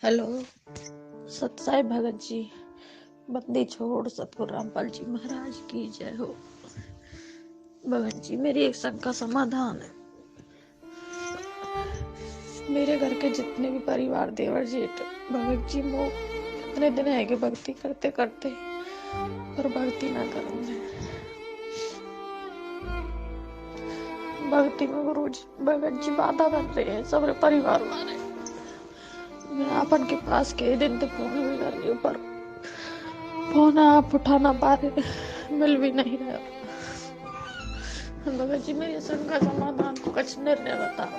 Hello. सत्साई Bhagat ji, बंदी छोड़ सतगुरु रामपाल जी महाराज की जय हो। भगत जी, मेरी एक शंका समाधान है। मेरे घर के जितने भी परिवार, देवर जेठ, भगत जी वो कितने दिन है कि भक्ति करते करते पर भक्ति ना करेंगे। भक्ति में गुरु जी भगत जी बाधा बन रहे हैं सबरे परिवार वाले। मैं आपन के पास कई दिन तो फोन भी कर रही हूँ पर फोन आप उठा ना पा रहे, मिल भी नहीं रहे। भगत जी, मेरी शंका समाधान को कुछ निर्णय बताओ।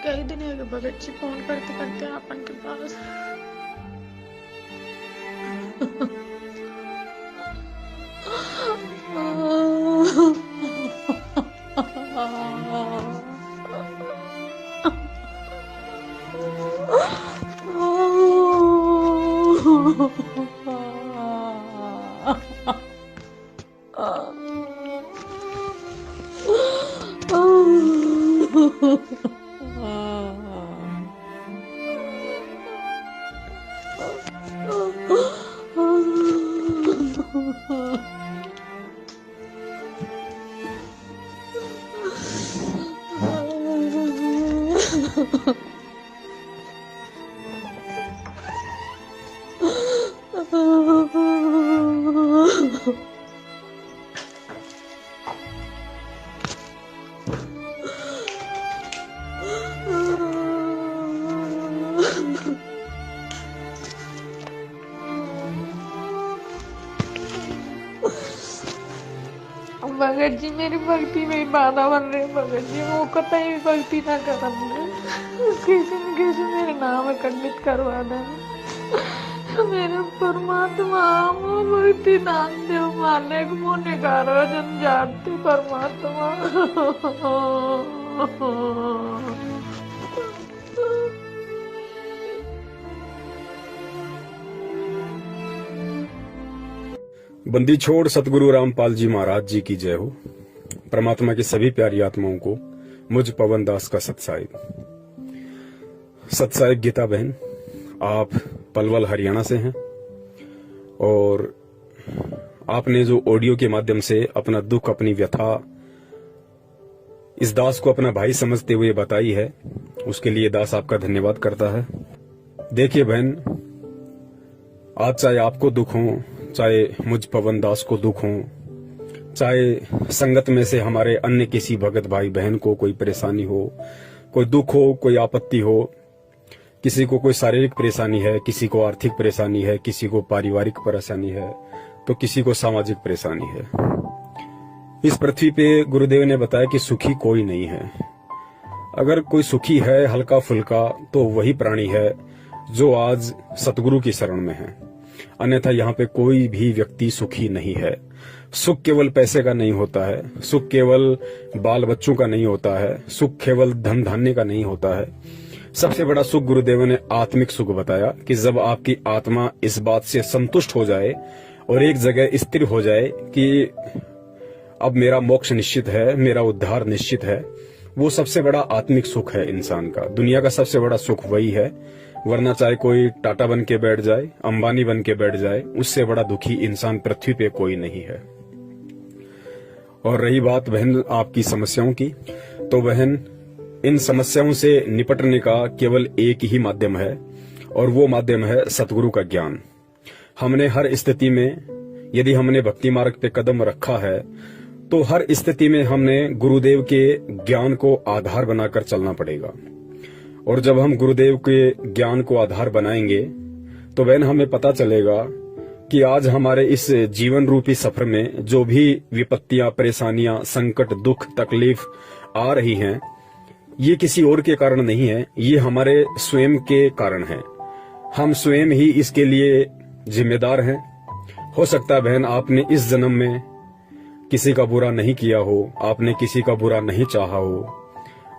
कई दिन है कि भगत जी फोन करते करते आपन के पास भगत जी, मेरी भक्ति में ही बाधा बन रही। भगत जी, वो कतई भी भक्ति ना करम किसी न किसी मेरे नाम खंडित करवा दे। मेरे परमात्मा वो भक्ति दान दे माने को मुने करो जन जानते परमात्मा। बंदी छोड़ सतगुरु रामपाल जी महाराज जी की जय हो। परमात्मा की सभी प्यारी आत्माओं को मुझ पवन दास का सत्साहिब। सत्साहिब गीता बहन, आप पलवल हरियाणा से हैं और आपने जो ऑडियो के माध्यम से अपना दुख, अपनी व्यथा इस दास को अपना भाई समझते हुए बताई है, उसके लिए दास आपका धन्यवाद करता है। देखिए बहन, आज चाहे आपको दुख हो, चाहे मुझ पवन दास को दुख हो, चाहे संगत में से हमारे अन्य किसी भगत भाई बहन को कोई परेशानी हो, कोई दुख हो, कोई आपत्ति हो, किसी को कोई शारीरिक परेशानी है, किसी को आर्थिक परेशानी है, किसी को पारिवारिक परेशानी है, तो किसी को सामाजिक परेशानी है। इस पृथ्वी पे गुरुदेव ने बताया कि सुखी कोई नहीं है। अगर कोई सुखी है हल्का फुल्का तो वही प्राणी है जो आज सतगुरु की शरण में है, अन्यथा यहाँ पे कोई भी व्यक्ति सुखी नहीं है। सुख केवल पैसे का नहीं होता है, सुख केवल बाल बच्चों का नहीं होता है, सुख केवल धन धान्य का नहीं होता है। सबसे बड़ा सुख गुरुदेव ने आत्मिक सुख बताया कि जब आपकी आत्मा इस बात से संतुष्ट हो जाए और एक जगह स्थिर हो जाए कि अब मेरा मोक्ष निश्चित है, मेरा उद्धार निश्चित है, वो सबसे बड़ा आत्मिक सुख है इंसान का। दुनिया का सबसे बड़ा सुख वही है, वरना चाहे कोई टाटा बन के बैठ जाए, अंबानी बन के बैठ जाए, उससे बड़ा दुखी इंसान पृथ्वी पे कोई नहीं है। और रही बात बहन आपकी समस्याओं की, तो बहन इन समस्याओं से निपटने का केवल एक ही माध्यम है और वो माध्यम है सतगुरु का ज्ञान। हमने हर स्थिति में, यदि हमने भक्ति मार्ग पे कदम रखा है तो हर स्थिति में हमने गुरुदेव के ज्ञान को आधार बनाकर चलना पड़ेगा। और जब हम गुरुदेव के ज्ञान को आधार बनाएंगे तो बहन हमें पता चलेगा कि आज हमारे इस जीवन रूपी सफर में जो भी विपत्तियां, परेशानियां, संकट, दुख, तकलीफ आ रही हैं, ये किसी और के कारण नहीं है, ये हमारे स्वयं के कारण है। हम स्वयं ही इसके लिए जिम्मेदार हैं। हो सकता है बहन आपने इस जन्म में किसी का बुरा नहीं किया हो, आपने किसी का बुरा नहीं चाहा हो,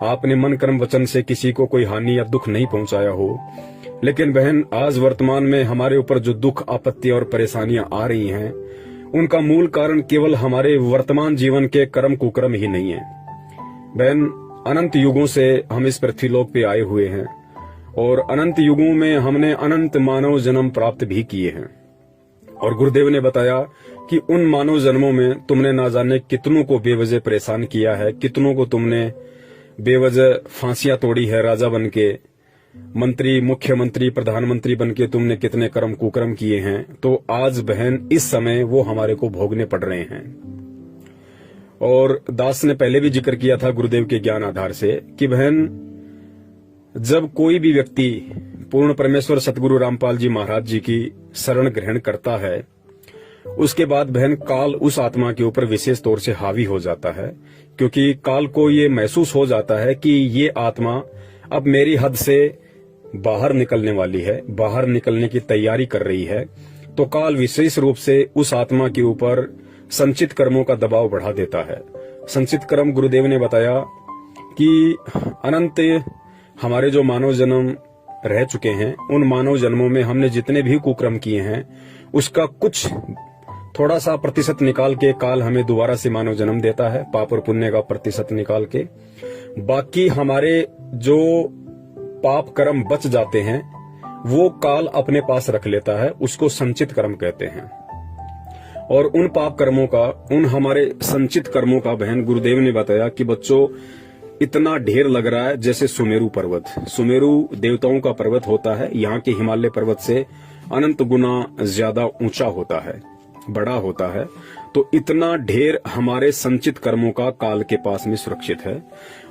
आपने मन कर्म वचन से किसी को कोई हानि या दुख नहीं पहुंचाया हो, लेकिन बहन आज वर्तमान में हमारे ऊपर जो दुख, आपत्ति और परेशानियां आ रही हैं, उनका मूल कारण केवल हमारे वर्तमान जीवन के कर्म कुकर्म ही नहीं है। बहन अनंत युगों से हम इस पृथ्वीलोक पे आए हुए हैं और अनंत युगों में हमने अनंत मानव जन्म प्राप्त भी किए हैं। और गुरुदेव ने बताया कि उन मानव जन्मों में तुमने ना जाने कितनों को बेवजह परेशान किया है, कितनों को तुमने बेवजह फांसियां तोड़ी है, राजा बनके, मंत्री, मुख्यमंत्री, प्रधानमंत्री बनके तुमने कितने कर्म कुकर्म किए हैं। तो आज बहन इस समय वो हमारे को भोगने पड़ रहे हैं। और दास ने पहले भी जिक्र किया था गुरुदेव के ज्ञान आधार से कि बहन जब कोई भी व्यक्ति पूर्ण परमेश्वर सतगुरु रामपाल जी महाराज जी की शरण ग्रहण करता है, उसके बाद बहन काल उस आत्मा के ऊपर विशेष तौर से हावी हो जाता है, क्योंकि काल को ये महसूस हो जाता है कि ये आत्मा अब मेरी हद से बाहर निकलने वाली है, बाहर निकलने की तैयारी कर रही है। तो काल विशेष रूप से उस आत्मा के ऊपर संचित कर्मों का दबाव बढ़ा देता है। संचित कर्म गुरुदेव ने बताया कि अनंत हमारे जो मानव जन्म रह चुके हैं, उन मानव जन्मों में हमने जितने भी कुकर्म किए हैं उसका कुछ थोड़ा सा प्रतिशत निकाल के काल हमें दोबारा से मानव जन्म देता है, पाप और पुण्य का प्रतिशत निकाल के। बाकी हमारे जो पाप कर्म बच जाते हैं वो काल अपने पास रख लेता है, उसको संचित कर्म कहते हैं। और उन पाप कर्मों का, उन हमारे संचित कर्मों का बहन गुरुदेव ने बताया कि बच्चों इतना ढेर लग रहा है जैसे सुमेरु पर्वत। सुमेरु देवताओं का पर्वत होता है, यहाँ के हिमालय पर्वत से अनंत गुना ज्यादा ऊंचा होता है, बड़ा होता है। तो इतना ढेर हमारे संचित कर्मों का काल के पास में सुरक्षित है।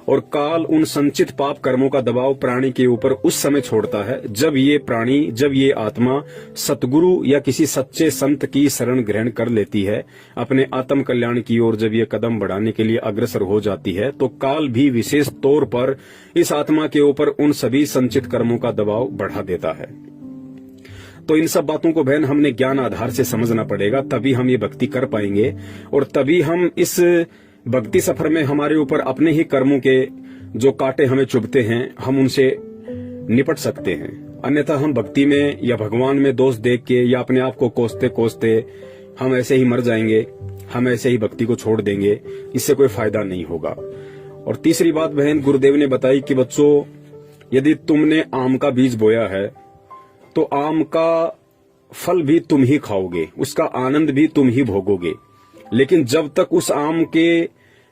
और काल उन संचित पाप कर्मों का दबाव प्राणी के ऊपर उस समय छोड़ता है जब ये प्राणी, जब ये आत्मा सतगुरु या किसी सच्चे संत की शरण ग्रहण कर लेती है, अपने आत्म कल्याण की ओर जब ये कदम बढ़ाने के लिए अग्रसर हो जाती है, तो काल भी विशेष तौर पर इस आत्मा के ऊपर उन सभी संचित कर्मों का दबाव बढ़ा देता है। तो इन सब बातों को बहन हमने ज्ञान आधार से समझना पड़ेगा, तभी हम ये भक्ति कर पाएंगे और तभी हम इस भक्ति सफर में हमारे ऊपर अपने ही कर्मों के जो कांटे हमें चुभते हैं हम उनसे निपट सकते हैं। अन्यथा हम भक्ति में या भगवान में दोष देख के या अपने आप को कोसते कोसते हम ऐसे ही मर जाएंगे, हम ऐसे ही भक्ति को छोड़ देंगे, इससे कोई फायदा नहीं होगा। और तीसरी बात बहन गुरुदेव ने बताई कि बच्चों यदि तुमने आम का बीज बोया है तो आम का फल भी तुम ही खाओगे, उसका आनंद भी तुम ही भोगोगे। लेकिन जब तक उस आम के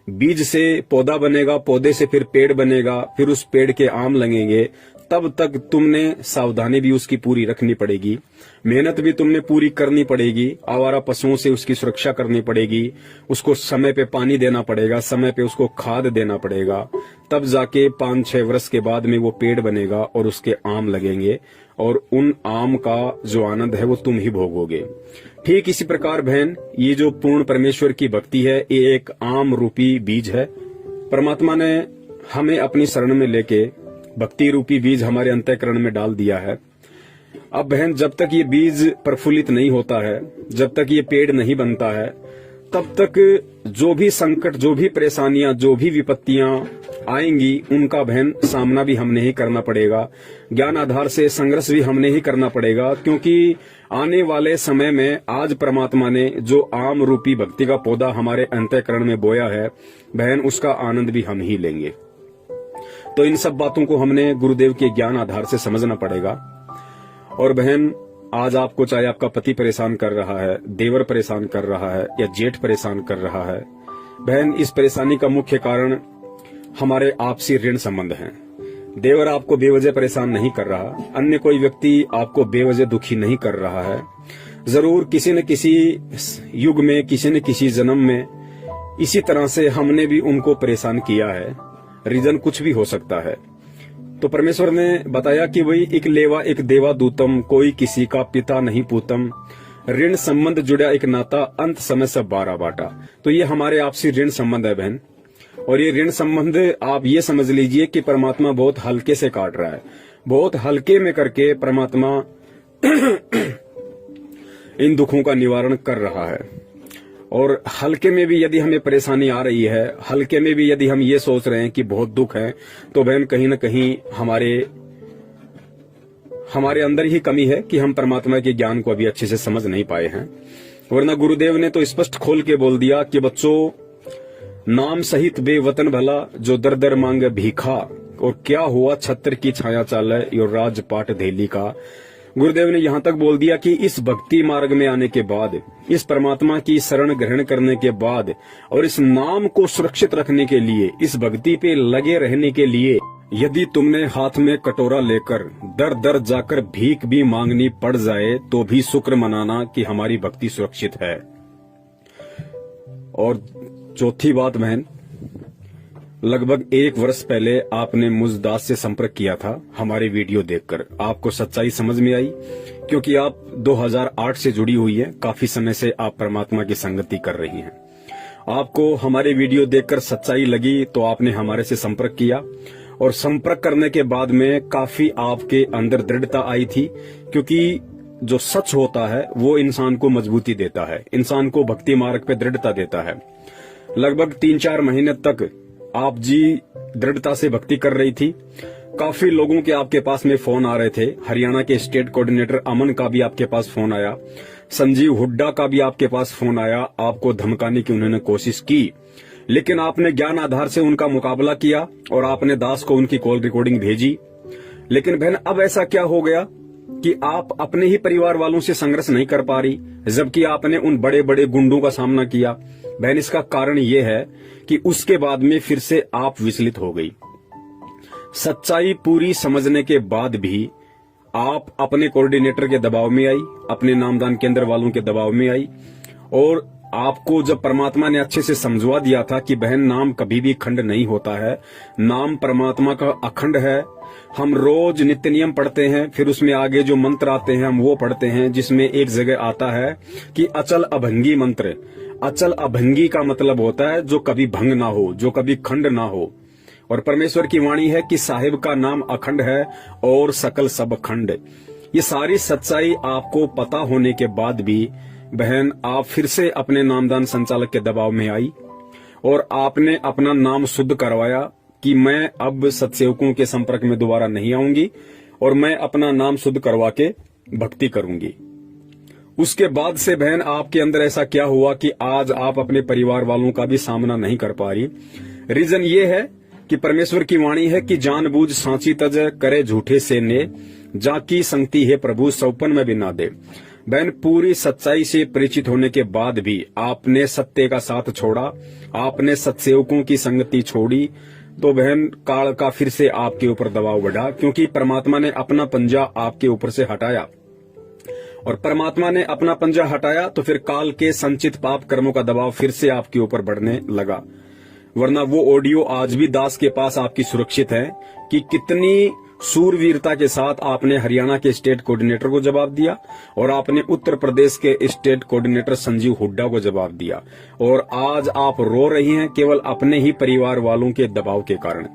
बीज से पौधा बनेगा, पौधे से फिर पेड़ बनेगा, फिर उस पेड़ के आम लगेंगे, तब तक तुमने सावधानी भी उसकी पूरी रखनी पड़ेगी, मेहनत भी तुमने पूरी करनी पड़ेगी, आवारा पशुओं से उसकी सुरक्षा करनी पड़ेगी, उसको समय पे पानी देना पड़ेगा, समय पे उसको खाद देना पड़ेगा, तब जाके 5-6 वर्ष के बाद में वो पेड़ बनेगा और उसके आम लगेंगे और उन आम का जो आनंद है वो तुम ही भोगोगे। ठीक इसी प्रकार बहन ये जो पूर्ण परमेश्वर की भक्ति है ये एक आम रूपी बीज है। परमात्मा ने हमें अपनी शरण में लेके भक्ति रूपी बीज हमारे अंतःकरण में डाल दिया है। अब बहन जब तक ये बीज प्रफुल्लित नहीं होता है, जब तक ये पेड़ नहीं बनता है, तब तक जो भी संकट, जो भी परेशानियां, जो भी विपत्तियां आएंगी उनका बहन सामना भी हमने ही करना पड़ेगा, ज्ञान आधार से संघर्ष भी हमने ही करना पड़ेगा। क्योंकि आने वाले समय में आज परमात्मा ने जो आम रूपी भक्ति का पौधा हमारे अंतःकरण में बोया है बहन, उसका आनंद भी हम ही लेंगे। तो इन सब बातों को हमने गुरुदेव के ज्ञान आधार से समझना पड़ेगा। और बहन आज आपको चाहे आपका पति परेशान कर रहा है, देवर परेशान कर रहा है या जेठ परेशान कर रहा है, बहन इस परेशानी का मुख्य कारण हमारे आपसी ऋण संबंध हैं। देवर आपको बेवजह परेशान नहीं कर रहा, अन्य कोई व्यक्ति आपको बेवजह दुखी नहीं कर रहा है। जरूर किसी न किसी युग में, किसी न किसी जन्म में इसी तरह से हमने भी उनको परेशान किया है। रीजन कुछ भी हो सकता है। तो परमेश्वर ने बताया कि वही एक लेवा एक देवा दूतम, कोई किसी का पिता नहीं पूतम, ऋण संबंध जुड़ा एक नाता, अंत समय सब 12 बाटा। तो ये हमारे आपसी ऋण संबंध है बहन। और ये ऋण संबंध आप ये समझ लीजिए कि परमात्मा बहुत हल्के से काट रहा है, बहुत हल्के में करके परमात्मा इन दुखों का निवारण कर रहा है। और हल्के में भी यदि हमें परेशानी आ रही है, हल्के में भी यदि हम ये सोच रहे हैं कि बहुत दुख है, तो बहन कहीं न कहीं हमारे अंदर ही कमी है कि हम परमात्मा के ज्ञान को अभी अच्छे से समझ नहीं पाए हैं। वरना गुरुदेव ने तो स्पष्ट खोल के बोल दिया कि बच्चों नाम सहित बेवतन भला जो दर दर मांगे भीखा, और क्या हुआ छत्र की छाया चाले यो राजपाट धेली का। गुरुदेव ने यहाँ तक बोल दिया कि इस भक्ति मार्ग में आने के बाद, इस परमात्मा की शरण ग्रहण करने के बाद और इस नाम को सुरक्षित रखने के लिए, इस भक्ति पे लगे रहने के लिए, यदि तुमने हाथ में कटोरा लेकर दर दर जाकर भीख भी मांगनी पड़ जाए तो भी शुक्र मनाना कि हमारी भक्ति सुरक्षित है। और चौथी बात बहन, लगभग 1 वर्ष पहले आपने मुझ दास से संपर्क किया था हमारे वीडियो देखकर। आपको सच्चाई समझ में आई, क्योंकि आप 2008 से जुड़ी हुई हैं, काफी समय से आप परमात्मा की संगति कर रही हैं। आपको हमारे वीडियो देखकर सच्चाई लगी तो आपने हमारे से संपर्क किया, और संपर्क करने के बाद में काफी आपके अंदर दृढ़ता आई थी, क्योंकि जो सच होता है वो इंसान को मजबूती देता है, इंसान को भक्ति मार्ग पे दृढ़ता देता है। लगभग 3-4 महीने तक आप जी दृढ़ता से भक्ति कर रही थी। काफी लोगों के आपके पास में फोन आ रहे थे। हरियाणा के स्टेट कोऑर्डिनेटर अमन का भी आपके पास फोन आया, संजीव हुड्डा का भी आपके पास फोन आया, आपको धमकाने की उन्होंने कोशिश की, लेकिन आपने ज्ञान आधार से उनका मुकाबला किया और आपने दास को उनकी कॉल रिकॉर्डिंग भेजी। लेकिन बहन, अब ऐसा क्या हो गया कि आप अपने ही परिवार वालों से संघर्ष नहीं कर पा रही, जबकि आपने उन बड़े बड़े गुंडों का सामना किया। बहन, इसका कारण ये है कि उसके बाद में फिर से आप विचलित हो गई। सच्चाई पूरी समझने के बाद भी आप अपने कोऑर्डिनेटर के दबाव में आई, अपने नामदान केंद्र वालों के दबाव में आई, और आपको जब परमात्मा ने अच्छे से समझवा दिया था कि बहन, नाम कभी भी खंड नहीं होता है, नाम परमात्मा का अखंड है। हम रोज नित्य नियम पढ़ते हैं, फिर उसमें आगे जो मंत्र आते हैं हम वो पढ़ते हैं, जिसमें एक जगह आता है कि अचल अभंगी मंत्र। अचल अभंगी का मतलब होता है जो कभी भंग ना हो, जो कभी खंड ना हो। और परमेश्वर की वाणी है कि साहिब का नाम अखंड है और सकल सब खंड। ये सारी सच्चाई आपको पता होने के बाद भी बहन, आप फिर से अपने नामदान संचालक के दबाव में आई और आपने अपना नाम शुद्ध करवाया कि मैं अब सत्सेवकों के संपर्क में दोबारा नहीं आऊंगी और मैं अपना नाम शुद्ध करवा के भक्ति करूंगी। उसके बाद से बहन, आपके अंदर ऐसा क्या हुआ कि आज आप अपने परिवार वालों का भी सामना नहीं कर पा रही। रीजन ये है कि परमेश्वर की वाणी है कि जानबूझ सांची तज करे झूठे से ने, जाकी संगति है प्रभु सौपन में भी ना दे। बहन, पूरी सच्चाई से परिचित होने के बाद भी आपने सत्य का साथ छोड़ा, आपने सत्सेवकों की संगति छोड़ी, तो बहन काल का फिर से आपके ऊपर दबाव बढ़ा, क्योंकि परमात्मा ने अपना पंजा आपके ऊपर से हटाया। और परमात्मा ने अपना पंजा हटाया तो फिर काल के संचित पाप कर्मों का दबाव फिर से आपके ऊपर बढ़ने लगा। वरना वो ऑडियो आज भी दास के पास आपकी सुरक्षित है कि कितनी सूरवीरता के साथ आपने हरियाणा के स्टेट कोऑर्डिनेटर को जवाब दिया और आपने उत्तर प्रदेश के स्टेट कोऑर्डिनेटर संजीव हुड्डा को जवाब दिया, और आज आप रो रही हैं केवल अपने ही परिवार वालों के दबाव के कारण।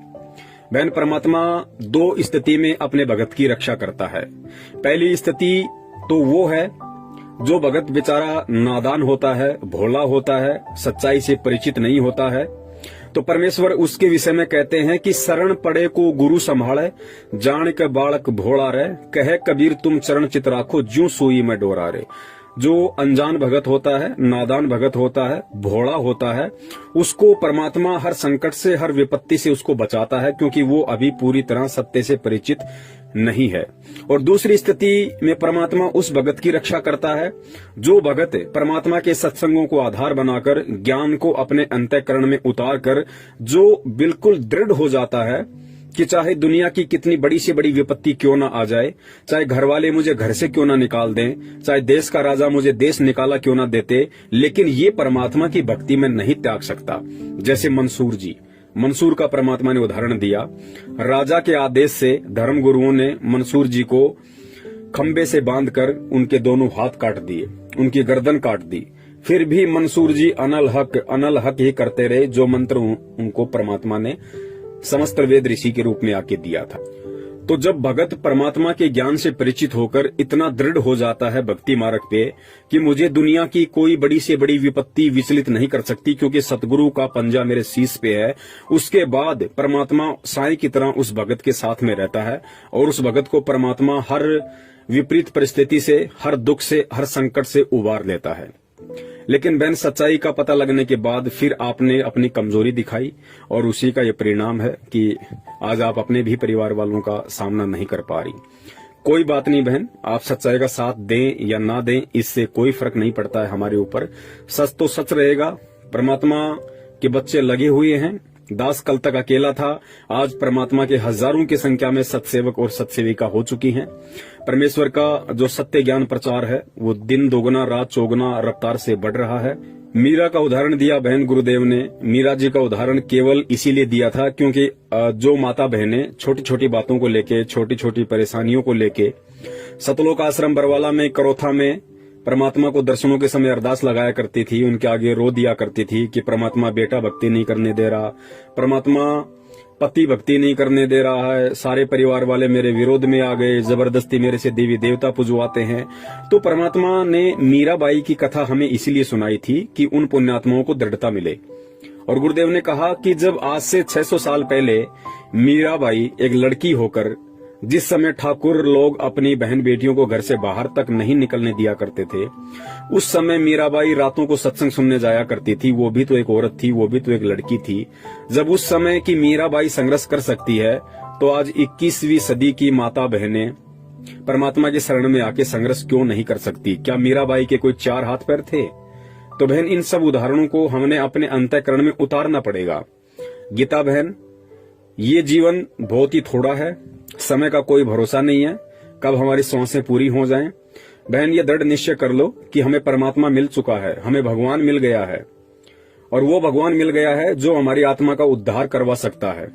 बहन, परमात्मा 2 स्थिति में अपने भगत की रक्षा करता है। पहली स्थिति तो वो है जो भगत बेचारा नादान होता है, भोला होता है, सच्चाई से परिचित नहीं होता है, तो परमेश्वर उसके विषय में कहते हैं कि शरण पड़े को गुरु संभाले, जान के बालक भोला रे, कहे कबीर तुम चरण चित राखो, ज्यों सुई में डोरा रे। जो अनजान भगत होता है, नादान भगत होता है, भोला होता है, उसको परमात्मा हर संकट से, हर विपत्ति से उसको बचाता है, क्योंकि वो अभी पूरी तरह सत्य से परिचित नहीं है। और दूसरी स्थिति में परमात्मा उस भगत की रक्षा करता है जो भगत परमात्मा के सत्संगों को आधार बनाकर, ज्ञान को अपने अंतःकरण में उतार कर, जो बिल्कुल दृढ़ हो जाता है कि चाहे दुनिया की कितनी बड़ी से बड़ी विपत्ति क्यों ना आ जाए, चाहे घर वाले मुझे घर से क्यों ना निकाल दें, चाहे देश का राजा मुझे देश निकाला क्यों ना देते, लेकिन ये परमात्मा की भक्ति में नहीं त्याग सकता। जैसे मंसूर का परमात्मा ने उदाहरण दिया। राजा के आदेश से धर्म गुरुओं ने मंसूर जी को खंबे से बांधकर उनके दोनों हाथ काट दिए, उनकी गर्दन काट दी। फिर भी मंसूर जी अनल हक ही करते रहे, जो मंत्र उनको परमात्मा ने समस्त वेद ऋषि के रूप में आके दिया था। तो जब भगत परमात्मा के ज्ञान से परिचित होकर इतना दृढ़ हो जाता है भक्ति मार्ग पे कि मुझे दुनिया की कोई बड़ी से बड़ी विपत्ति विचलित नहीं कर सकती, क्योंकि सतगुरु का पंजा मेरे शीश पे है, उसके बाद परमात्मा साईं की तरह उस भगत के साथ में रहता है और उस भगत को परमात्मा हर विपरीत परिस्थिति से, हर दुख से, हर संकट से उबार लेता है। लेकिन बहन सच्चाई का पता लगने के बाद फिर आपने अपनी कमजोरी दिखाई और उसी का ये परिणाम है कि आज आप अपने भी परिवार वालों का सामना नहीं कर पा रही। कोई बात नहीं बहन, आप सच्चाई का साथ दें या ना दें इससे कोई फर्क नहीं पड़ता है हमारे ऊपर। सच तो सच रहेगा। परमात्मा के बच्चे लगे हुए हैं। दास कल तक अकेला था, आज परमात्मा के हजारों की संख्या में सत्सेवक और सत्सेविका हो चुकी हैं। परमेश्वर का जो सत्य ज्ञान प्रचार है वो दिन दोगुना रात चौगुना रफ्तार से बढ़ रहा है। मीरा का उदाहरण दिया बहन गुरुदेव ने। मीरा जी का उदाहरण केवल इसीलिए दिया था क्योंकि जो माता बहनें छोटी छोटी बातों को लेके, छोटी छोटी परेशानियों को लेके सतलोक आश्रम बरवाला में, करोथा में परमात्मा को दर्शनों के समय अरदास लगाया करती थी, उनके आगे रो दिया करती थी कि परमात्मा बेटा भक्ति नहीं करने दे रहा, परमात्मा पति भक्ति नहीं करने दे रहा है, सारे परिवार वाले मेरे विरोध में आ गए, जबरदस्ती मेरे से देवी देवता पुजवाते हैं। तो परमात्मा ने मीराबाई की कथा हमें इसीलिए सुनाई थी कि उन पुण्यात्माओं को दृढ़ता मिले। और गुरुदेव ने कहा कि जब आज से 600 साल पहले मीराबाई एक लड़की होकर, जिस समय ठाकुर लोग अपनी बहन बेटियों को घर से बाहर तक नहीं निकलने दिया करते थे, उस समय मीराबाई रातों को सत्संग सुनने जाया करती थी। वो भी तो एक औरत थी, वो भी तो एक लड़की थी। जब उस समय की मीराबाई संघर्ष कर सकती है तो आज 21वीं सदी की माता बहनें परमात्मा की शरण में आके संघर्ष क्यों नहीं कर सकती? क्या मीराबाई के कोई 4 हाथ पैर थे? तो बहन इन सब उदाहरणों को हमने अपने अंतःकरण में उतारना पड़ेगा। गीता बहन, ये जीवन बहुत ही थोड़ा है, समय का कोई भरोसा नहीं है कब हमारी सांसें पूरी हो जाएं। बहन ये दृढ़ निश्चय कर लो कि हमें परमात्मा मिल चुका है, हमें भगवान मिल गया है, और वो भगवान मिल गया है जो हमारी आत्मा का उद्धार करवा सकता है।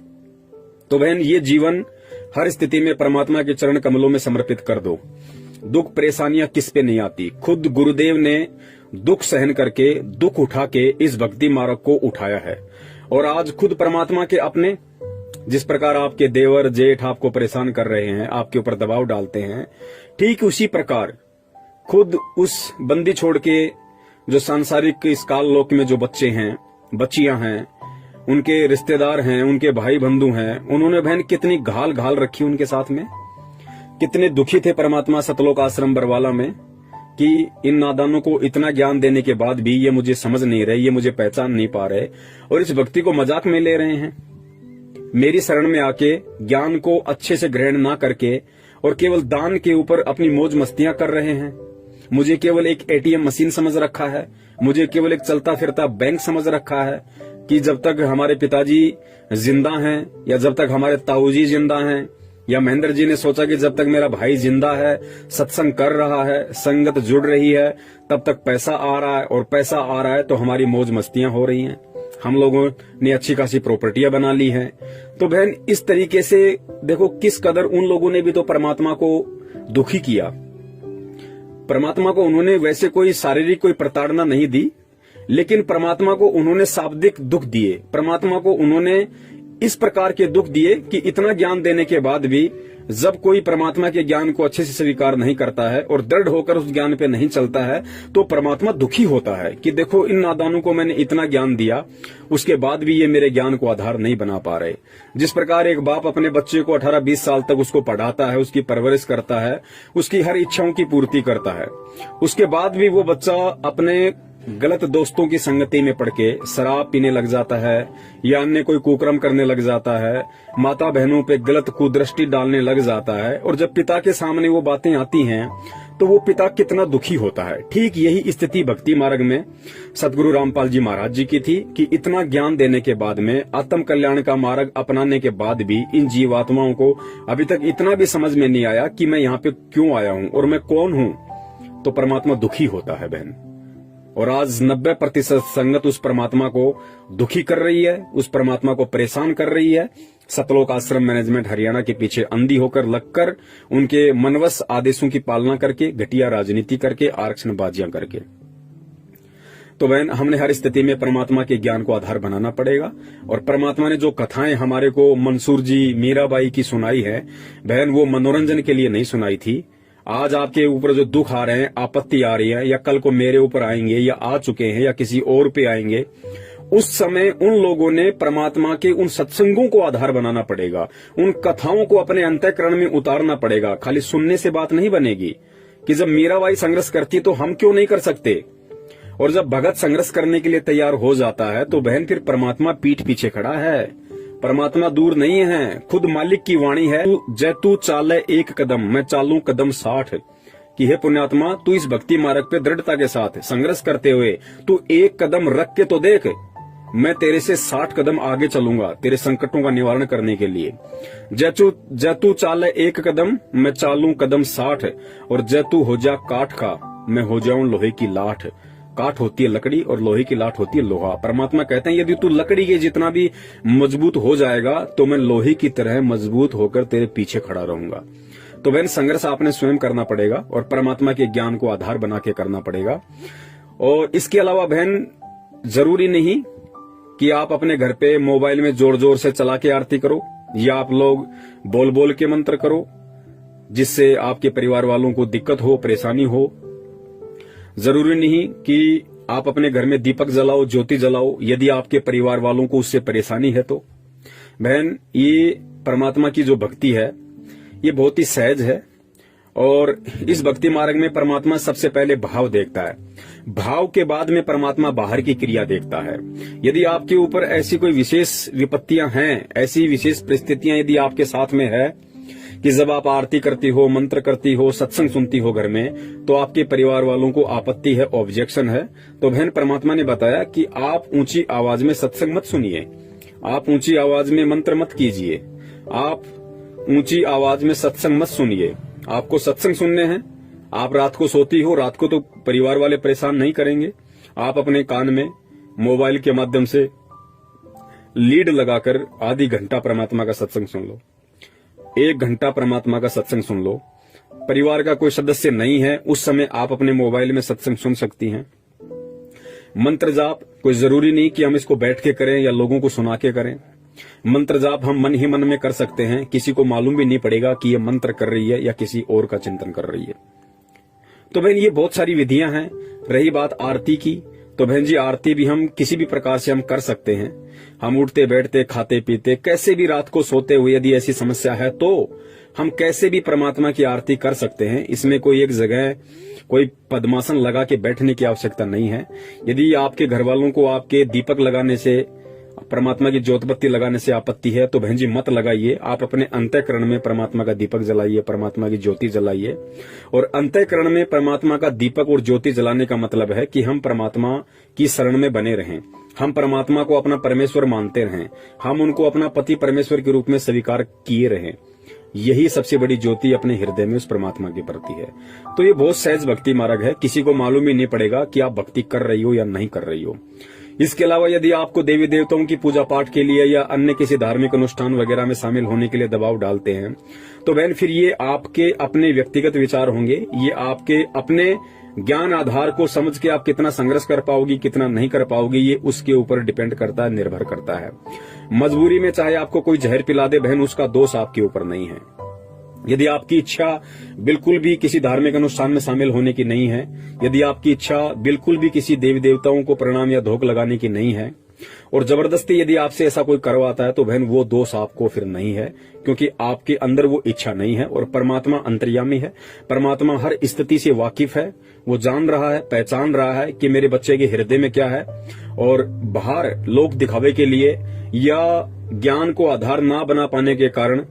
तो बहन ये जीवन हर स्थिति में परमात्मा के चरण कमलों में समर्पित कर दो। दुख परेशानियां किस पे नहीं आती। खुद गुरुदेव ने दुख सहन करके, दुख उठा के इस भक्ति मार्ग को उठाया है। और आज खुद परमात्मा के अपने, जिस प्रकार आपके देवर जेठ आपको परेशान कर रहे हैं, आपके ऊपर दबाव डालते हैं, ठीक उसी प्रकार खुद उस बंदी छोड़ के जो सांसारिक इस काल लोक में जो बच्चे हैं, बच्चियां हैं, उनके रिश्तेदार हैं, उनके भाई बंधु हैं, उन्होंने बहन कितनी घाल घाल रखी उनके साथ में। कितने दुखी थे परमात्मा सतलोक आश्रम बरवाला में कि इन नादानों को इतना ज्ञान देने के बाद भी ये मुझे समझ नहीं रहे, ये मुझे पहचान नहीं पा रहे और इस भक्ति को मजाक में ले रहे हैं। मेरी शरण में आके ज्ञान को अच्छे से ग्रहण ना करके और केवल दान के ऊपर अपनी मौज मस्तियां कर रहे हैं। मुझे केवल एक एटीएम मशीन समझ रखा है, मुझे केवल एक चलता फिरता बैंक समझ रखा है कि जब तक हमारे पिताजी जिंदा हैं या जब तक हमारे ताऊजी जिंदा हैं, या महेंद्र जी ने सोचा कि जब तक मेरा भाई जिंदा है, सत्संग कर रहा है, संगत जुड़ रही है, तब तक पैसा आ रहा है, और पैसा आ रहा है तो हमारी मौज मस्तियां हो रही हैं, हम लोगों ने अच्छी खासी प्रॉपर्टियां बना ली हैं। तो बहन इस तरीके से देखो किस कदर उन लोगों ने भी तो परमात्मा को दुखी किया। परमात्मा को उन्होंने वैसे कोई शारीरिक कोई प्रताड़ना नहीं दी, लेकिन परमात्मा को उन्होंने शाब्दिक दुख दिए। परमात्मा को उन्होंने इस प्रकार के दुख दिए कि इतना ज्ञान देने के बाद भी जब कोई परमात्मा के ज्ञान को अच्छे से स्वीकार नहीं करता है और दृढ़ होकर उस ज्ञान पे नहीं चलता है, तो परमात्मा दुखी होता है कि देखो इन नादानों को मैंने इतना ज्ञान दिया, उसके बाद भी ये मेरे ज्ञान को आधार नहीं बना पा रहे। जिस प्रकार एक बाप अपने बच्चे को 18-20 साल तक उसको पढ़ाता है, उसकी परवरिश करता है, उसकी हर इच्छाओं की पूर्ति करता है, उसके बाद भी वो बच्चा अपने गलत दोस्तों की संगति में पड़ के शराब पीने लग जाता है या अन्य कोई कुकर्म करने लग जाता है, माता बहनों पे गलत कुदृष्टि डालने लग जाता है, और जब पिता के सामने वो बातें आती हैं तो वो पिता कितना दुखी होता है। ठीक यही स्थिति भक्ति मार्ग में सदगुरु रामपाल जी महाराज जी की थी कि इतना ज्ञान देने के बाद में, आत्म कल्याण का मार्ग अपनाने के बाद भी इन जीवात्माओं को अभी तक इतना भी समझ में नहीं आया कि मैं यहाँ पे क्यों आया हूँ और मैं कौन हूँ। तो परमात्मा दुखी होता है बहन, और आज 90% संगत उस परमात्मा को दुखी कर रही है, उस परमात्मा को परेशान कर रही है। सतलोक आश्रम मैनेजमेंट हरियाणा के पीछे अंधी होकर लगकर, उनके मनवश आदेशों की पालना करके, घटिया राजनीति करके, आरक्षण बाजियां करके। तो बहन हमने हर स्थिति में परमात्मा के ज्ञान को आधार बनाना पड़ेगा। और परमात्मा ने जो कथाएं हमारे को मंसूर जी, मीराबाई की सुनाई है बहन, वो मनोरंजन के लिए नहीं सुनाई थी। आज आपके ऊपर जो दुख आ रहे हैं, आपत्ति आ रही है, या कल को मेरे ऊपर आएंगे या आ चुके हैं या किसी और पे आएंगे, उस समय उन लोगों ने परमात्मा के उन सत्संगों को आधार बनाना पड़ेगा, उन कथाओं को अपने अंतःकरण में उतारना पड़ेगा। खाली सुनने से बात नहीं बनेगी कि जब मीराबाई संघर्ष करती तो हम क्यों नहीं कर सकते। और जब भगत संघर्ष करने के लिए तैयार हो जाता है तो बहन फिर परमात्मा पीठ पीछे खड़ा है, परमात्मा दूर नहीं है। खुद मालिक की वाणी है, जय तू चाले एक कदम मैं चालूं कदम 60, कि हे पुण्यात्मा तू इस भक्ति मार्ग पे दृढ़ता के साथ संघर्ष करते हुए तू एक कदम रख के तो देख, मैं तेरे से 60 कदम आगे चलूंगा तेरे संकटों का निवारण करने के लिए। जय तू चाले एक कदम मैं चालूं कदम 60, और जय तू हो जा काठ का मैं हो जाऊं लोहे की लाठ। काठ होती है लकड़ी और लोहे की लाठ होती है लोहा। परमात्मा कहते हैं यदि तू लकड़ी के जितना भी मजबूत हो जाएगा तो मैं लोहे की तरह मजबूत होकर तेरे पीछे खड़ा रहूंगा। तो बहन संघर्ष आपने स्वयं करना पड़ेगा और परमात्मा के ज्ञान को आधार बना के करना पड़ेगा। और इसके अलावा बहन जरूरी नहीं कि आप अपने घर पे मोबाइल में जोर जोर से चला के आरती करो या आप लोग बोल बोल के मंत्र करो जिससे आपके परिवार वालों को दिक्कत हो, परेशानी हो। जरूरी नहीं कि आप अपने घर में दीपक जलाओ, ज्योति जलाओ यदि आपके परिवार वालों को उससे परेशानी है तो। बहन ये परमात्मा की जो भक्ति है ये बहुत ही सहज है और इस भक्ति मार्ग में परमात्मा सबसे पहले भाव देखता है, भाव के बाद में परमात्मा बाहर की क्रिया देखता है। यदि आपके ऊपर ऐसी कोई विशेष विपत्तियां हैं, ऐसी विशेष परिस्थितियां यदि आपके साथ में है कि जब आप आरती करती हो, मंत्र करती हो, सत्संग सुनती हो घर में, तो आपके परिवार वालों को आपत्ति है, ऑब्जेक्शन है, तो बहन परमात्मा ने बताया कि आप ऊंची आवाज में सत्संग मत सुनिए, आप ऊंची आवाज में मंत्र मत कीजिए, आप ऊंची आवाज में सत्संग मत सुनिए। आपको सत्संग सुनने हैं, आप रात को सोती हो, रात को तो परिवार वाले परेशान नहीं करेंगे, आप अपने कान में मोबाइल के माध्यम से लीड लगाकर आधी घंटा परमात्मा का सत्संग सुन लो, 1 घंटा परमात्मा का सत्संग सुन लो। परिवार का कोई सदस्य नहीं है उस समय आप अपने मोबाइल में सत्संग सुन सकती हैं। मंत्र जाप कोई जरूरी नहीं कि हम इसको बैठ के करें या लोगों को सुना के करें। मंत्र जाप हम मन ही मन में कर सकते हैं, किसी को मालूम भी नहीं पड़ेगा कि ये मंत्र कर रही है या किसी और का चिंतन कर रही है। तो बहन ये बहुत सारी विधियां हैं। रही बात आरती की, तो बहन जी आरती भी हम किसी भी प्रकार से हम कर सकते हैं। हम उठते बैठते खाते पीते कैसे भी रात को सोते हुए यदि ऐसी समस्या है तो हम कैसे भी परमात्मा की आरती कर सकते हैं। इसमें कोई एक जगह कोई पद्मासन लगा के बैठने की आवश्यकता नहीं है। यदि आपके घर वालों को आपके दीपक लगाने से, परमात्मा की ज्योतबत्ती लगाने से आपत्ति है तो बहन जी मत लगाइए। आप अपने अंतःकरण में परमात्मा का दीपक जलाइए, परमात्मा की ज्योति जलाइए। और अंतःकरण में परमात्मा का दीपक और ज्योति जलाने का मतलब है कि हम परमात्मा की शरण में बने रहें, हम परमात्मा को अपना परमेश्वर मानते रहें, हम उनको अपना पति परमेश्वर के रूप में स्वीकार किए रहें। यही सबसे बड़ी ज्योति अपने हृदय में उस परमात्मा के प्रति है। तो ये बहुत सहज भक्ति मार्ग है, किसी को मालूम ही नहीं पड़ेगा कि आप भक्ति कर रही हो या नहीं कर रही हो। इसके अलावा यदि आपको देवी देवताओं की पूजा पाठ के लिए या अन्य किसी धार्मिक अनुष्ठान वगैरह में शामिल होने के लिए दबाव डालते हैं तो बहन फिर ये आपके अपने व्यक्तिगत विचार होंगे, ये आपके अपने ज्ञान आधार को समझ के आप कितना संघर्ष कर पाओगी, कितना नहीं कर पाओगी, ये उसके ऊपर डिपेंड करता है, निर्भर करता है। मजबूरी में चाहे आपको कोई जहर पिला दे बहन, उसका दोष आपके ऊपर नहीं है। यदि आपकी इच्छा बिल्कुल भी किसी धार्मिक अनुष्ठान में शामिल होने की नहीं है, यदि आपकी इच्छा बिल्कुल भी किसी देवी देवताओं को प्रणाम या धोख लगाने की नहीं है और जबरदस्ती यदि आपसे ऐसा कोई करवाता है तो बहन वो दोष आपको फिर नहीं है, क्योंकि आपके अंदर वो इच्छा नहीं है। और परमात्मा अंतर्यामी है, परमात्मा हर स्थिति से वाकिफ है, वो जान रहा है, पहचान रहा है कि मेरे बच्चे के हृदय में क्या है। और बाहर लोग दिखावे के लिए या ज्ञान को आधार ना बना पाने के कारण,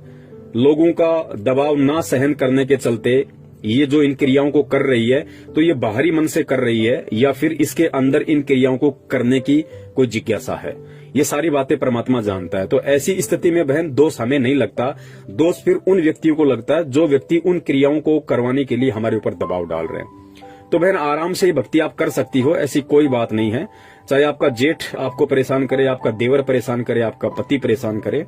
लोगों का दबाव ना सहन करने के चलते ये जो इन क्रियाओं को कर रही है तो ये बाहरी मन से कर रही है या फिर इसके अंदर इन क्रियाओं को करने की कोई जिज्ञासा है। ये सारी बातें परमात्मा जानता है। तो ऐसी स्थिति में बहन दोष हमें नहीं लगता, दोष फिर उन व्यक्तियों को लगता है जो व्यक्ति उन क्रियाओं को करवाने के लिए हमारे ऊपर दबाव डाल रहे हैं। तो बहन आराम से ये भक्ति आप कर सकती हो, ऐसी कोई बात नहीं है। चाहे आपका जेठ आपको परेशान करे, आपका देवर परेशान करे, आपका पति परेशान करे,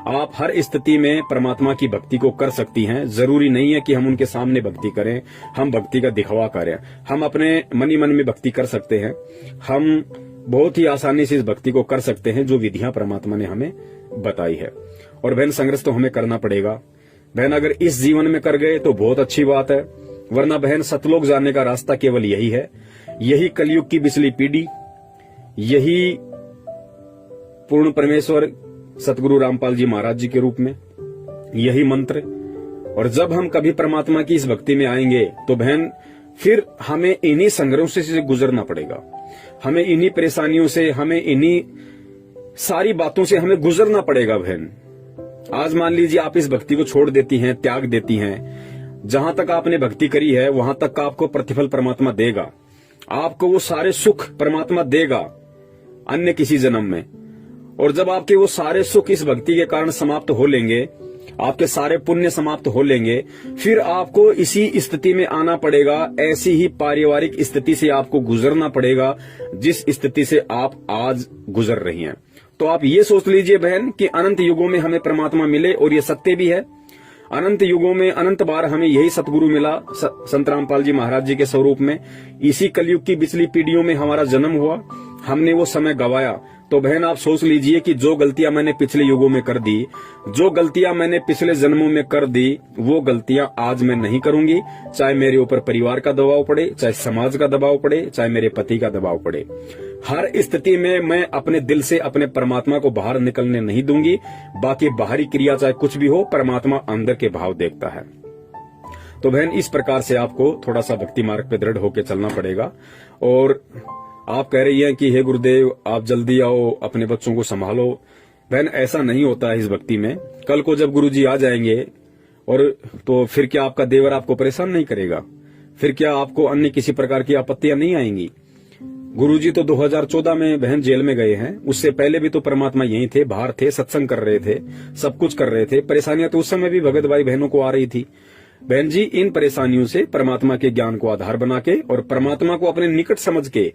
आप हर स्थिति में परमात्मा की भक्ति को कर सकती हैं। जरूरी नहीं है कि हम उनके सामने भक्ति करें, हम भक्ति का दिखावा करें। हम अपने मन ही मन में भक्ति कर सकते हैं। हम बहुत ही आसानी से इस भक्ति को कर सकते हैं जो विधियां परमात्मा ने हमें बताई है। और बहन संघर्ष तो हमें करना पड़ेगा। बहन अगर इस जीवन में कर गए तो बहुत अच्छी बात है, वरना बहन सतलोक जाने का रास्ता केवल यही है। यही कलयुग की बिचली पीढ़ी, यही पूर्ण परमेश्वर सतगुरु रामपाल जी महाराज जी के रूप में, यही मंत्र। और जब हम कभी परमात्मा की इस भक्ति में आएंगे तो बहन फिर हमें इन्हीं संघर्षों से गुजरना पड़ेगा, हमें इन्हीं परेशानियों से, हमें इन्हीं सारी बातों से हमें गुजरना पड़ेगा बहन। आज मान लीजिए आप इस भक्ति को छोड़ देती हैं, त्याग देती हैं, जहां तक आपने भक्ति करी है वहां तक का आपको प्रतिफल परमात्मा देगा, आपको वो सारे सुख परमात्मा देगा अन्य किसी जन्म में। और जब आपके वो सारे सुख इस भक्ति के कारण समाप्त हो लेंगे, आपके सारे पुण्य समाप्त हो लेंगे, फिर आपको इसी स्थिति में आना पड़ेगा, ऐसी ही पारिवारिक स्थिति से आपको गुजरना पड़ेगा जिस स्थिति से आप आज गुजर रही हैं। तो आप ये सोच लीजिए बहन कि अनंत युगों में हमें परमात्मा मिले, और ये सत्य भी है। अनंत युगों में अनंत बार हमें यही सतगुरु मिला, संत रामपाल जी महाराज जी के स्वरूप में। इसी कलयुग की पिछली पीढ़ियों में हमारा जन्म हुआ, हमने वो समय गवाया। तो बहन आप सोच लीजिए कि जो गलतियां मैंने पिछले युगों में कर दी, जो गलतियां मैंने पिछले जन्मों में कर दी, वो गलतियां आज मैं नहीं करूंगी। चाहे मेरे ऊपर परिवार का दबाव पड़े, चाहे समाज का दबाव पड़े, चाहे मेरे पति का दबाव पड़े, हर स्थिति में मैं अपने दिल से अपने परमात्मा को बाहर निकलने नहीं दूंगी। बाकी बाहरी क्रिया चाहे कुछ भी हो, परमात्मा अंदर के भाव देखता है। तो बहन इस प्रकार से आपको थोड़ा सा भक्ति मार्ग पे दृढ़ होकर चलना पड़ेगा। और आप कह रही हैं कि हे गुरुदेव आप जल्दी आओ, अपने बच्चों को संभालो। बहन ऐसा नहीं होता है इस भक्ति में। कल को जब गुरुजी आ जाएंगे और तो फिर क्या आपका देवर आपको परेशान नहीं करेगा? फिर क्या आपको अन्य किसी प्रकार की आपत्तियां नहीं आएंगी? गुरुजी तो 2014 में बहन जेल में गए हैं, उससे पहले भी तो परमात्मा यहीं थे, बाहर थे, सत्संग कर रहे थे, सब कुछ कर रहे थे। परेशानियां तो उस समय भी भगत भाई बहनों को आ रही थी। बहन जी इन परेशानियों से परमात्मा के ज्ञान को आधार बना के और परमात्मा को अपने निकट समझ के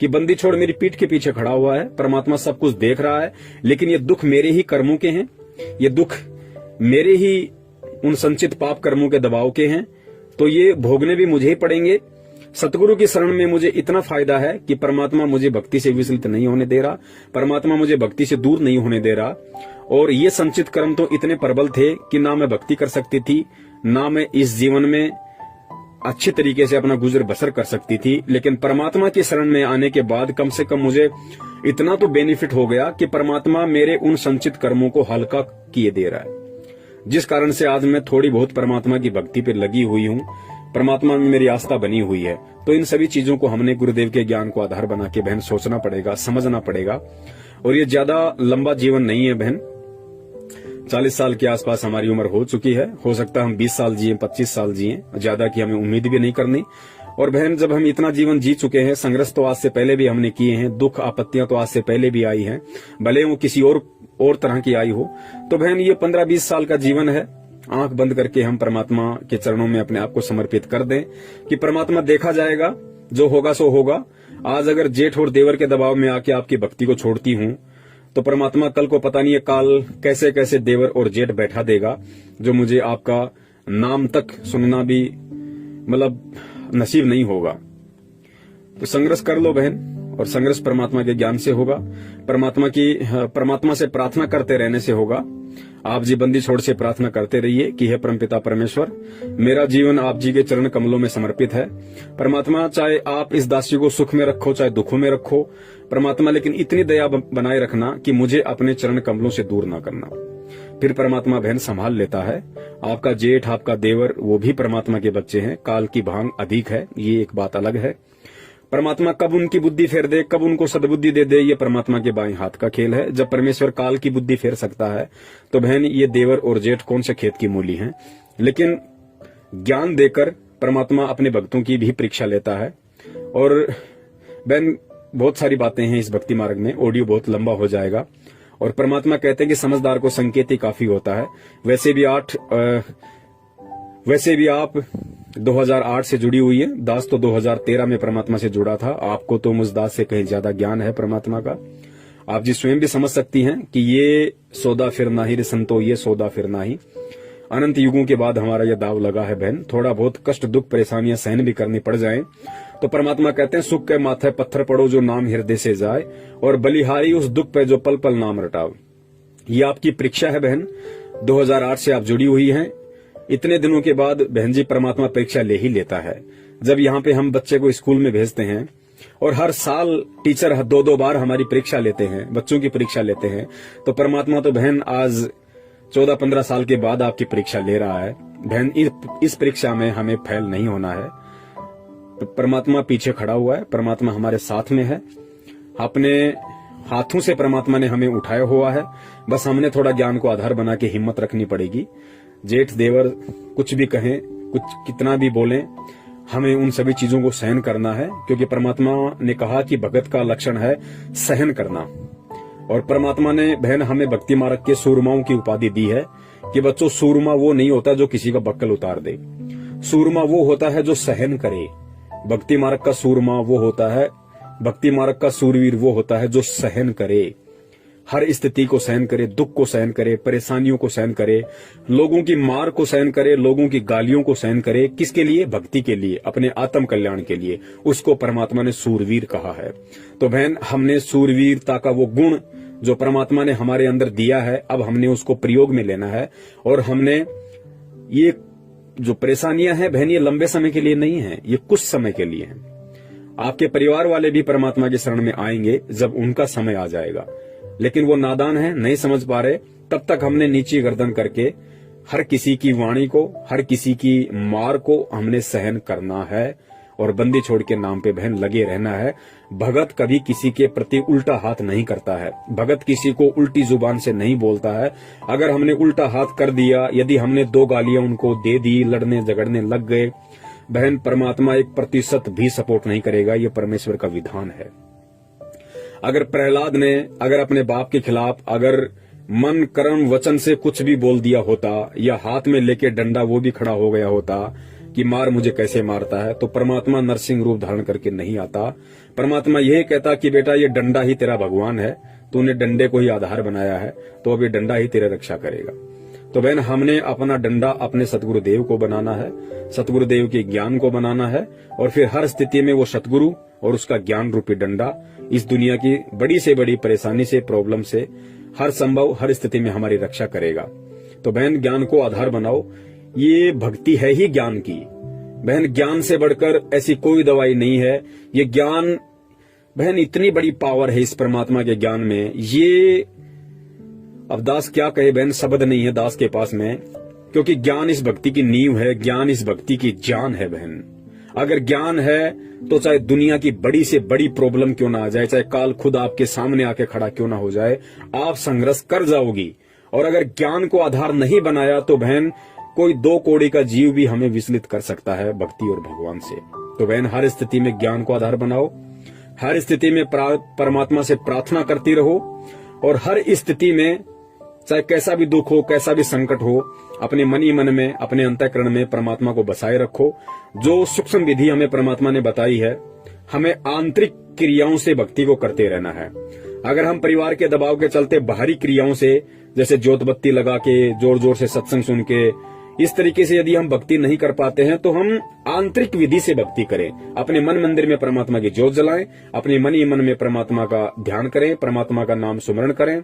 कि बंदी छोड़ मेरी पीठ के पीछे खड़ा हुआ है, परमात्मा सब कुछ देख रहा है, लेकिन ये दुख मेरे ही कर्मों के हैं, ये दुख मेरे ही उन संचित पाप कर्मों के दबाव के हैं, तो ये भोगने भी मुझे ही पड़ेंगे। सतगुरु की शरण में मुझे इतना फायदा है कि परमात्मा मुझे भक्ति से विचलित नहीं होने दे रहा, परमात्मा मुझे भक्ति से दूर नहीं होने दे रहा। और ये संचित कर्म तो इतने प्रबल थे कि ना मैं भक्ति कर सकती थी, ना मैं इस जीवन में अच्छे तरीके से अपना गुजर बसर कर सकती थी। लेकिन परमात्मा की शरण में आने के बाद कम से कम मुझे इतना तो बेनिफिट हो गया कि परमात्मा मेरे उन संचित कर्मों को हल्का किए दे रहा है, जिस कारण से आज मैं थोड़ी बहुत परमात्मा की भक्ति पे लगी हुई हूँ, परमात्मा में मेरी आस्था बनी हुई है। तो इन सभी चीजों को हमने गुरुदेव के ज्ञान को आधार बना के बहन सोचना पड़ेगा, समझना पड़ेगा। और ये ज्यादा लंबा जीवन नहीं है बहन, 40 साल के आसपास हमारी उम्र हो चुकी है। हो सकता है हम 20 साल जिए, 25 साल जिए, ज्यादा की हमें उम्मीद भी नहीं करनी। और बहन जब हम इतना जीवन जी चुके हैं, संघर्ष तो आज से पहले भी हमने किए हैं, दुख आपत्तियां तो आज से पहले भी आई हैं, भले वो किसी और तरह की आई हो। तो बहन ये 15-20 साल का जीवन है, आंख बंद करके हम परमात्मा के चरणों में अपने आप को समर्पित कर दें कि परमात्मा देखा जाएगा, जो होगा सो होगा। आज अगर जेठ और देवर के दबाव में आके आपकी भक्ति को छोड़ती हूं, तो परमात्मा कल को पता नहीं है काल कैसे कैसे देवर और जेठ बैठा देगा, जो मुझे आपका नाम तक सुनना भी मतलब नसीब नहीं होगा। तो संघर्ष कर लो बहन, और संघर्ष परमात्मा के ज्ञान से होगा, परमात्मा से प्रार्थना करते रहने से होगा। आप जी बंदी छोड़ से प्रार्थना करते रहिए कि हे परमपिता परमेश्वर, मेरा जीवन आप जी के चरण कमलों में समर्पित है। परमात्मा चाहे आप इस दासी को सुख में रखो चाहे दुखों में रखो परमात्मा, लेकिन इतनी दया बनाए रखना कि मुझे अपने चरण कमलों से दूर ना करना। फिर परमात्मा बहन संभाल लेता है। आपका जेठ आपका देवर वो भी परमात्मा के बच्चे हैं, काल की भांग अधिक है, ये एक बात अलग है। परमात्मा कब उनकी बुद्धि फेर दे, कब उनको सद्बुद्धि दे दे, ये परमात्मा के बाएं हाथ का खेल है। जब परमेश्वर काल की बुद्धि फेर सकता है तो बहन ये देवर और जेठ कौन से खेत की मूली हैं। लेकिन ज्ञान देकर परमात्मा अपने भक्तों की भी परीक्षा लेता है। और बहन बहुत सारी बातें हैं इस भक्ति मार्ग में, ऑडियो बहुत लंबा हो जाएगा। और परमात्मा कहते हैं कि समझदार को संकेत ही काफी होता है। वैसे भी आप 2008 से जुड़ी हुई है, दास तो 2013 में परमात्मा से जुड़ा था। आपको तो मुझ दास से कहीं ज्यादा ज्ञान है परमात्मा का। आप जी स्वयं भी समझ सकती हैं कि ये सौदा फिर नाही रे संतो, ये सौदा फिर नाही। अनंत युगों के बाद हमारा यह दाव लगा है बहन। थोड़ा बहुत कष्ट दुख परेशानियां सहन भी करनी पड़ जाएं तो परमात्मा कहते हैं सुख के माथे पत्थर पड़ो जो नाम हृदय से जाए, और बलिहारी उस दुख पे जो पल पल नाम रटाओ। ये आपकी परीक्षा है बहन। 2008 से आप जुड़ी हुई हैं। इतने दिनों के बाद बहन जी परमात्मा परीक्षा ले ही लेता है। जब यहाँ पे हम बच्चे को स्कूल में भेजते हैं और हर साल टीचर 2-2 बार हमारी परीक्षा लेते हैं, बच्चों की परीक्षा लेते हैं, तो परमात्मा तो बहन आज 14-15 साल के बाद आपकी परीक्षा ले रहा है। बहन इस परीक्षा में हमें फेल नहीं होना है। परमात्मा पीछे खड़ा हुआ है, परमात्मा हमारे साथ में है। अपने हाथों से परमात्मा ने हमें उठाया हुआ है, बस हमने थोड़ा ज्ञान को आधार बना के हिम्मत रखनी पड़ेगी। जेठ देवर कुछ भी कहें, कुछ कितना भी बोलें, हमें उन सभी चीजों को सहन करना है, क्योंकि परमात्मा ने कहा कि भगत का लक्षण है सहन करना। और परमात्मा ने बहन हमें भक्ति मार्ग के सूरमाओं की उपाधि दी है कि बच्चों, सूरमा वो नहीं होता जो किसी का बक्कल उतार दे, सूरमा वो होता है जो सहन करे। भक्ति मार्ग का सूरमा वो होता है, भक्ति मार्ग का सूरवीर वो होता है जो सहन करे, हर स्थिति को सहन करे, दुख को सहन करे, परेशानियों को सहन करे, लोगों की मार को सहन करे, लोगों की गालियों को सहन करे। किसके लिए? भक्ति के लिए, अपने आत्म कल्याण के लिए। उसको परमात्मा ने सूरवीर कहा है। तो बहन, हमने सूरवीरता का वो गुण जो परमात्मा ने हमारे अंदर दिया है, अब हमने उसको प्रयोग में लेना है। और हमने ये जो परेशानियां हैं बहन, ये लंबे समय के लिए नहीं है, ये कुछ समय के लिए है। आपके परिवार वाले भी परमात्मा के शरण में आएंगे जब उनका समय आ जाएगा, लेकिन वो नादान है, नहीं समझ पा रहे। तब तक हमने नीची गर्दन करके हर किसी की वाणी को, हर किसी की मार को हमने सहन करना है और बंदी छोड़ के नाम पे बहन लगे रहना है। भगत कभी किसी के प्रति उल्टा हाथ नहीं करता है, भगत किसी को उल्टी जुबान से नहीं बोलता है। अगर हमने उल्टा हाथ कर दिया, यदि हमने 2 गालियां उनको दे दी, लड़ने झगड़ने लग गए, बहन परमात्मा 1% भी सपोर्ट नहीं करेगा। ये परमेश्वर का विधान है। अगर प्रहलाद ने अगर अपने बाप के खिलाफ अगर मन कर्म वचन से कुछ भी बोल दिया होता, या हाथ में लेके डंडा वो भी खड़ा हो गया होता कि मार मुझे कैसे मारता है, तो परमात्मा नरसिंह रूप धारण करके नहीं आता। परमात्मा यही कहता कि बेटा, ये डंडा ही तेरा भगवान है, तूने डंडे को ही आधार बनाया है, तो अब ये डंडा ही तेरा रक्षा करेगा। तो बहन, हमने अपना डंडा अपने सतगुरुदेव को बनाना है, सतगुरुदेव के ज्ञान को बनाना है, और फिर हर स्थिति में वो सतगुरु और उसका ज्ञान रूपी डंडा इस दुनिया की बड़ी से बड़ी परेशानी से, प्रॉब्लम से, हर संभव हर स्थिति में हमारी रक्षा करेगा। तो बहन, ज्ञान को आधार बनाओ। ये भक्ति है ही ज्ञान की। बहन, ज्ञान से बढ़कर ऐसी कोई दवाई नहीं है। ये ज्ञान बहन, इतनी बड़ी पावर है इस परमात्मा के ज्ञान में। ये अब दास क्या कहे बहन, शब्द नहीं है दास के पास में, क्योंकि ज्ञान इस भक्ति की नींव है, ज्ञान इस भक्ति की जान है बहन। अगर ज्ञान है तो चाहे दुनिया की बड़ी से बड़ी प्रॉब्लम क्यों ना आ जाए, चाहे काल खुद आपके सामने आके खड़ा क्यों ना हो जाए, आप संघर्ष कर जाओगी। और अगर ज्ञान को आधार नहीं बनाया तो बहन, कोई 2 कौड़ी का जीव भी हमें विचलित कर सकता है भक्ति और भगवान से। तो बहन, हर स्थिति में ज्ञान को आधार बनाओ, हर स्थिति में परमात्मा से प्रार्थना करती रहो, और हर स्थिति में चाहे कैसा भी दुख हो, कैसा भी संकट हो, अपने मन ही मन में, अपने अंतःकरण में परमात्मा को बसाए रखो। जो सूक्ष्म विधि हमें परमात्मा ने बताई है, हमें आंतरिक क्रियाओं से भक्ति को करते रहना है। अगर हम परिवार के दबाव के चलते बाहरी क्रियाओं से, जैसे ज्योत बत्ती लगा के, जोर जोर से सत्संग सुन के, इस तरीके से यदि हम भक्ति नहीं कर पाते हैं, तो हम आंतरिक विधि से भक्ति करें। अपने मन मंदिर में परमात्मा की ज्योत जलाएं, अपने मन ही मन में परमात्मा का ध्यान करें, परमात्मा का नाम सुमरण करें,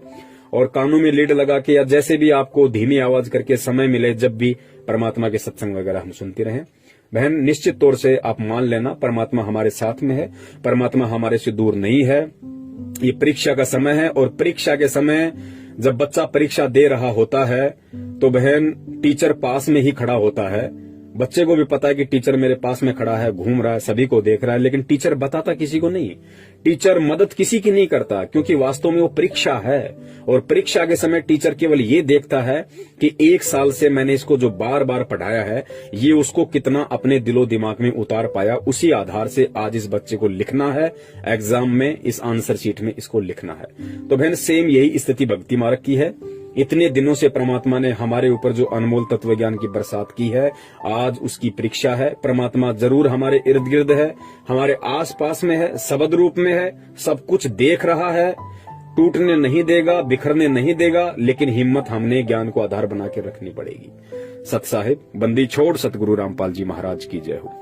और कानों में लीड लगा के या जैसे भी आपको धीमी आवाज करके समय मिले, जब भी परमात्मा के सत्संग वगैरह हम सुनते रहें। बहन, निश्चित तौर से आप मान लेना, परमात्मा हमारे साथ में है, परमात्मा हमारे से दूर नहीं है। ये परीक्षा का समय है, और परीक्षा के समय जब बच्चा परीक्षा दे रहा होता है तो बहन, टीचर पास में ही खड़ा होता है। बच्चे को भी पता है कि टीचर मेरे पास में खड़ा है, घूम रहा है, सभी को देख रहा है, लेकिन टीचर बताता किसी को नहीं। टीचर मदद किसी की नहीं करता, क्योंकि वास्तव में वो परीक्षा है। और परीक्षा के समय टीचर केवल ये देखता है कि 1 साल से मैंने इसको जो बार बार पढ़ाया है, ये उसको कितना अपने दिलो दिमाग में उतार पाया। उसी आधार से आज इस बच्चे को लिखना है एग्जाम में, इस आंसर शीट में इसको लिखना है। तो बहन, सेम यही स्थिति भक्ति मार्ग की है। इतने दिनों से परमात्मा ने हमारे ऊपर जो अनमोल तत्व ज्ञान की बरसात की है, आज उसकी परीक्षा है। परमात्मा जरूर हमारे इर्द गिर्द है, हमारे आस पास में है, शब्द रूप में है, सब कुछ देख रहा है, टूटने नहीं देगा, बिखरने नहीं देगा, लेकिन हिम्मत हमने ज्ञान को आधार बना के रखनी पड़ेगी। सत साहिब, बंदी छोड़, सतगुरु रामपाल जी महाराज की जय हो।